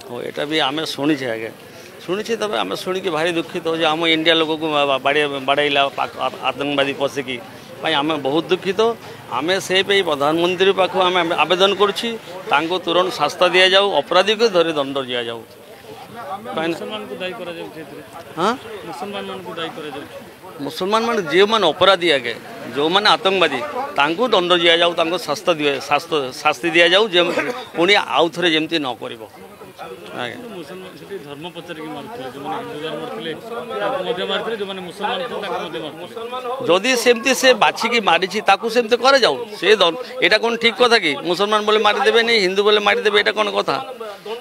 हो एटा भी आम शुणी आगे शुणी तब आम शुणिकी भारी दुखित हो आम इंडिया लोक को बाड़ेला आतंकवादी पशिकी आम बहुत दुखित आम से प्रधानमंत्री पाख आम आवेदन करुँची तुरंत शास्ता दि जाऊ अपराधी को धरी दंड दि जाऊ मुसलमान मान जो मैंने अपराधी आगे जो मैंने आतंकवादी दंड दि जाऊ शास्ति दि जाऊ पुणी आउ थे जमी न कर धर्म पचार जदि सेमती से बाछिकी मारी सेमती करे जाऊ से यहाँ कौन ठीक कथा कि मुसलमान बोले मारिदेवे नहीं हिंदू बोले मारिदेवे यहाँ कौन कथा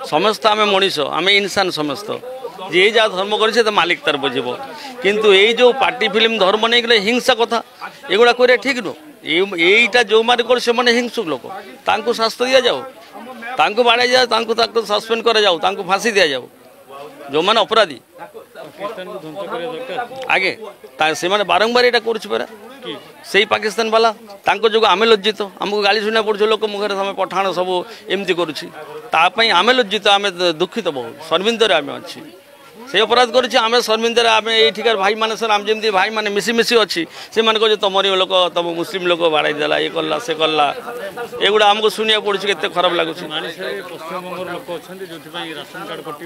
समस्त आम मनीष आम इंसान समस्त जी जहाँ धर्म कर मालिक तार बुझे किंतु ये जो पार्टी फिल्म धर्म नहीं गले हिंसा कथा एगुड़ा कर ठीक नु यहीटा जो मारे कर से मैंने हिंसुक लोक तांको शास्त्र दि जाऊ तांको बाड़ाई जाऊ सस्पेंड कर जाऊ फांसी दि जाऊ जो मैंने अपराधी आगे से मैंने बारंबार यहाँ करा से पाकिस्तान वाला जो आम लज्जित आमको गाली शुणा पड़े लोक मुखे तुम पठाण सब एमती करुँच आम लज्जित आम दुखित बहुत शर्मिंदर आम अच्छी से अपराध करें शर्मिंदर आम ये भाई मान सर आम जमी भाई मैंने मिसी अच्छी से मैंने तुमरी लोक तुम मुस्लिम लोक बाड़ाई देला ये कला से कला एगुड़ा आमको शुणा पड़े के खराब लगुच पश्चिमबंग लोक अच्छा जो राशन कार्ड कट